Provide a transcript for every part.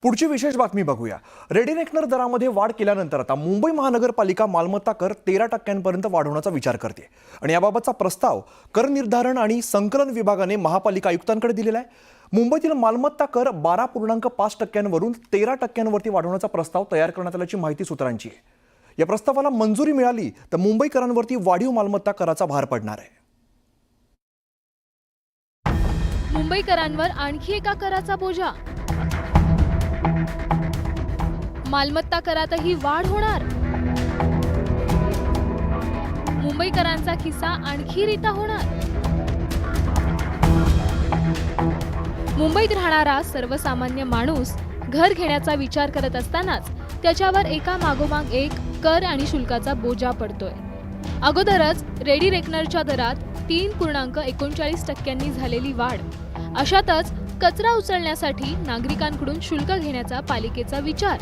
पुढची विशेष बातमी बघूया। रेडी रेकनर दरामध्ये वाढ केल्यानंतर आता मुंबई महानगरपालिका मालमत्ता कर 13% वाढवण्याचा विचार करते आणि याबाबतचा प्रस्ताव कर निर्धारण आणि संकलन विभागाने महापालिका आयुक्तांकडे दिलेला आहे। मुंबईतील मालमत्ता कर 12.5% वरून 13% वाढवण्याचा प्रस्ताव तयार करण्यात आल्याची माहिती सूत्रांची आहे। या प्रस्तावाला मंजुरी मिळाली तर मुंबईकरांवरती वाढीव मालमत्ता कराचा भार पडणार आहे। मुंबईकरांवर आणखी एका कराचा बोजा। मालमत्ता करातही वाढ होणार। मुंबईकरांचा खिसा आणखी रिता होणार। मुंबईत राहणारा सर्वसामान्य माणूस घर घेण्याचा विचार करत असतानाच त्याच्यावर एका मागोमाग एक कर आणि शुल्काचा बोजा पडतोय। अगोदरच रेडी रेकनरच्या दरात 3.39% झालेली वाढ। अशातच कचरा उचलण्यासाठी नागरिकांकडून शुल्क घेण्याचा पालिकेचा विचार।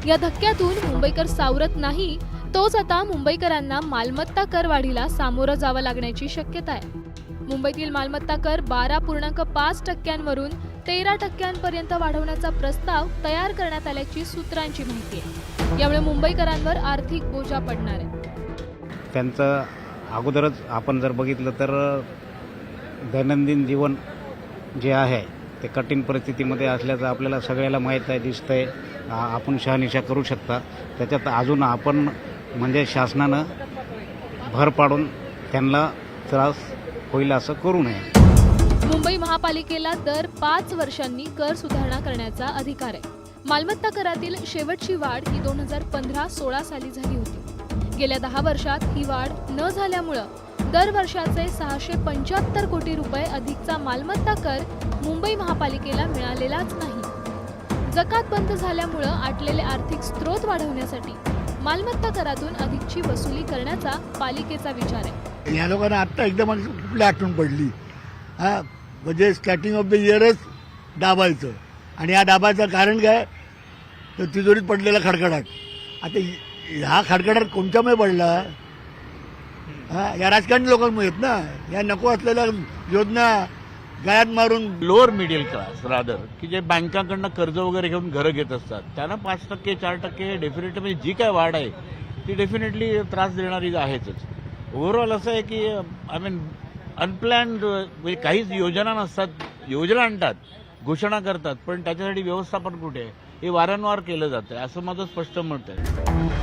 या धक्क्यातून मुंबईकर सावरत नाही, तोच आता मुंबईकरांना मालमत्ता कर वाढीला सामोरं जावं लागण्याची शक्यता आहे। मुंबईतील मालमत्ता कर 12.5% वरून 13% वाढवण्याचा प्रस्ताव तयार करण्यात आल्याची सूत्रांची माहिती आहे। यामुळे मुंबईकरांवर आर्थिक बोजा पडणार आहे। त्यांचं अगोदरच आपण जर बघितलं तर दैनंदिन जीवन जे आहे ते कठीण परिस्थितीमध्ये असल्याचं आपल्याला सगळ्याला माहीत आहे, दिसतंय। आपण शहानिशा करू शकता। त्याच्यात अजून आपण म्हणजे शासनानं भर पाडून त्यांना त्रास होईल असं करू नये। मुंबई महापालिकेला दर 5 वर्षांनी कर सुधारणा करण्याचा अधिकार आहे। मालमत्ता करातील शेवटची वाढ ही 2015-16 साली झाली होती। गेल्या 10 वर्षात ही वाढ न झाल्यामुळे दरवर्षाचे 675 कोटी रुपये अधिकचा मालमत्ता कर मुंबई महापालिकेला मिळालेलाच नाही। जकात बंद झाल्यामुळे आटलेले आर्थिक स्रोत वाढवण्यासाठी मालमत्ता करातून अधिकची वसुली करण्याचा पालिकेचा विचार आहे। या लोकांना आता एकदम कुठली आठवण पडली, म्हणजे स्टार्टिंग ऑफ द इयरच दाबायचं, आणि या दाबायचं कारण काय तर तिजोरीत पडलेला खडखडाट। आता हा खडखडाट कोणत्यामुळे पडला? या राजकारणी लोकांमुळे ना, या नको असलेल्या योजना गळ्यात मारून लोअर मिडल क्लास रादर की जे बँकांकडनं कर्ज वगैरे घेऊन घरं घेत असतात त्यांना 5% 4% डेफिनेटली म्हणजे जी काय वाढ आहे ती डेफिनेटली त्रास देणारी आहेच। ओव्हरऑल असं आहे की आय मीन अनप्लॅन्ड म्हणजे काहीच योजना नसतात, योजना आणतात, घोषणा करतात, पण त्याच्यासाठी व्यवस्थापन कुठे आहे हे वारंवार केलं जातं, असं माझं स्पष्ट मत आहे।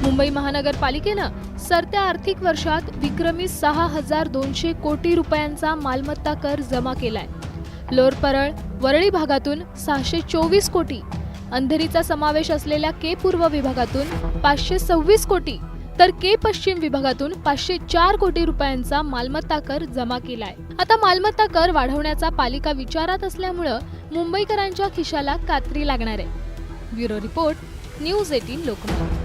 मुंबई महानगरपालिकेनं सरत्या आर्थिक वर्षात विक्रमी 6,200 कोटी रुपयांचा मालमत्ता कर जमा केलाय। लोअर परळ वरळी भागातून 624 कोटी, अंधेरीचा समावेश असलेल्या के पूर्व विभागातून 526 कोटी तर के पश्चिम विभागातून 504 कोटी रुपयांचा मालमत्ता कर जमा केलाय। आता मालमत्ता कर वाढवण्याचा पालिका विचारात असल्यामुळे मुंबईकरांच्या खिशाला कात्री लागणार आहे। Bureau report, news 18 Lokmat.